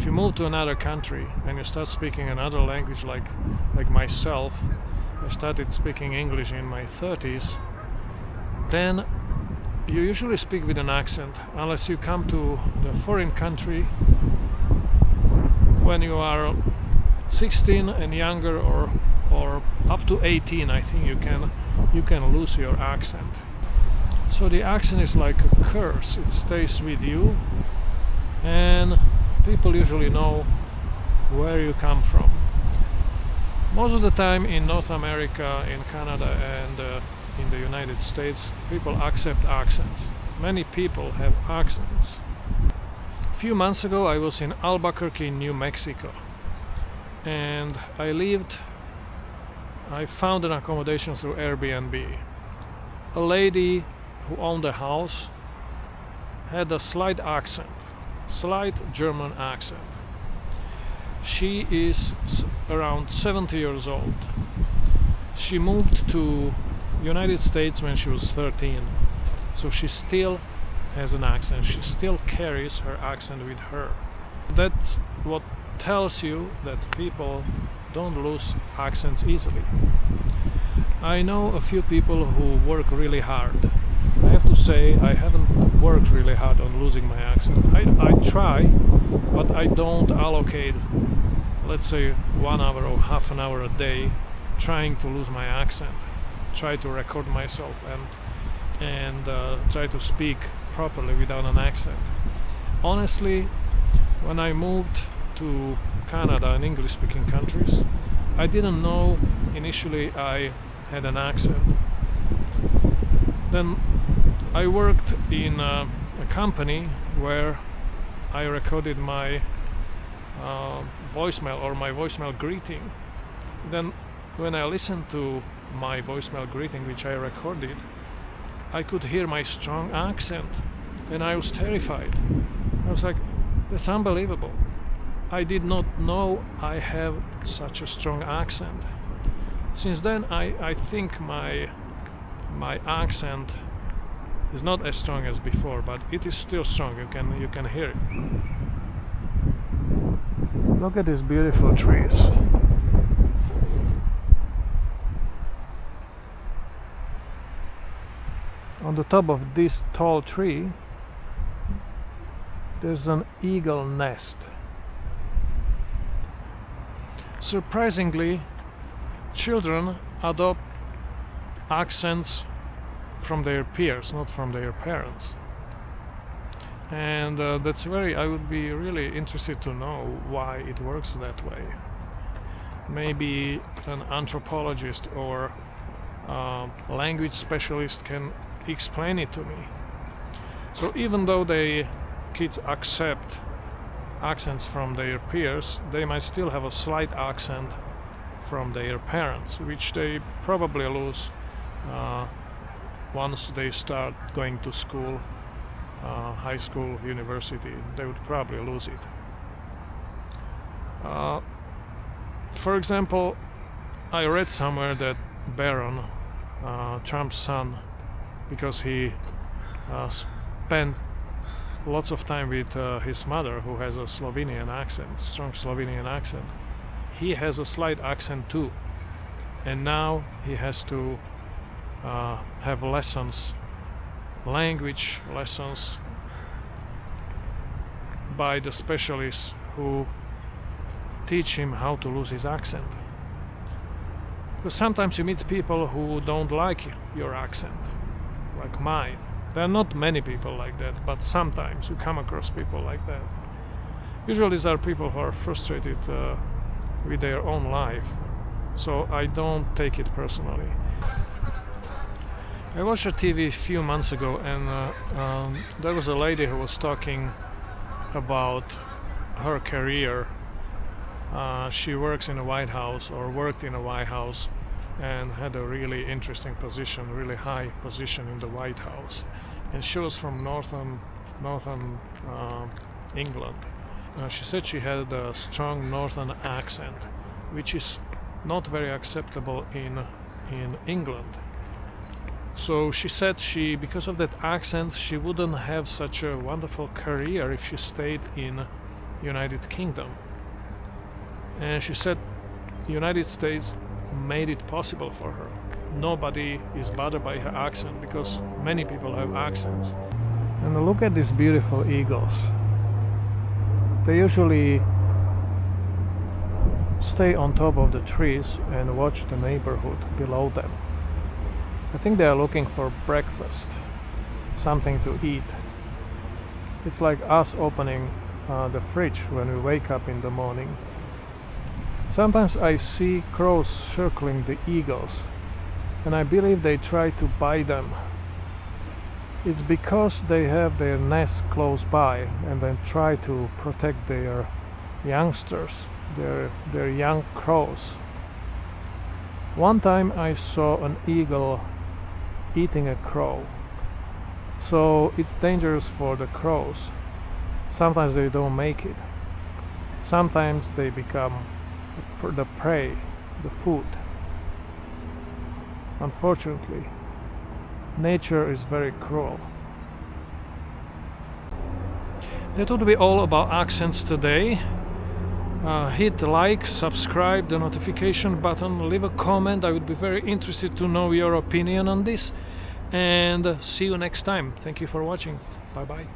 you move to another country and you start speaking another language, like myself, I started speaking English in my 30s, then you usually speak with an accent, unless you come to the foreign country when you are 16 and younger, or up to 18. I think you can lose your accent. So the accent is like a curse. It stays with you, and people usually know where you come from. Most of the time in North America, in Canada, and in the United States, people accept accents. Many people have accents. A few months ago I was in Albuquerque, New Mexico, and I found an accommodation through Airbnb. A lady who owned the house had a slight German accent. She is around 70 years old. She moved to United States when she was 13, so she still has an accent. She still carries her accent with her. That's what tells you that people don't lose accents easily. I know a few people who work really hard. I have to say I haven't worked really hard on losing my accent. I try, but I don't allocate, let's say, 1 hour or half an hour a day trying to lose my accent. Try to record myself and try to speak properly without an accent. Honestly, when I moved to Canada and English-speaking countries, I didn't know initially I had an accent. Then I worked in a company where I recorded my voicemail or my voicemail greeting. Then when I listened to my voicemail greeting, which I recorded, I could hear my strong accent, and I was terrified. I was like, that's unbelievable. I did not know I have such a strong accent. Since then, I think my accent is not as strong as before, but it is still strong. You can hear it. Look at these beautiful trees. On the top of this tall tree, there's an eagle nest. Surprisingly, children adopt accents from their peers, not from their parents. And I would be really interested to know why it works that way. Maybe an anthropologist or language specialist can explain it to me. So even though kids accept accents from their peers, they might still have a slight accent from their parents, which they probably lose once they start going to school, high school, university. They would probably lose it. For example, I read somewhere that Barron, Trump's son, because he spent lots of time with his mother, who has a Slovenian accent, strong Slovenian accent. He has a slight accent too, and now he has to have language lessons by the specialists who teach him how to lose his accent. Because sometimes you meet people who don't like your accent, like mine. There are not many people like that, but sometimes you come across people like that. Usually these are people who are frustrated with their own life, so I don't take it personally. I watched a TV a few months ago, and there was a lady who was talking about her career. She works in the White House, or worked in the White House, and had a really interesting position, really high position in the White House. And she was from northern England. She said she had a strong northern accent, which is not very acceptable in England. So she said because of that accent, she wouldn't have such a wonderful career if she stayed in United Kingdom. And she said United States made it possible for her. Nobody is bothered by her accent because many people have accents. And look at these beautiful eagles. They usually stay on top of the trees and watch the neighborhood below them. I think they are looking for breakfast, something to eat. It's like us opening the fridge when we wake up in the morning. Sometimes I see crows circling the eagles, and I believe they try to buy them. It's because they have their nest close by and then try to protect their youngsters, their young crows. One time I saw an eagle eating a crow, so it's dangerous for the crows. Sometimes they don't make it. Sometimes they become the prey, the food. Unfortunately, nature is very cruel. That would be all about accents today. Hit like, subscribe, the notification button, leave a comment. I would be very interested to know your opinion on this. And see you next time. Thank you for watching. Bye bye.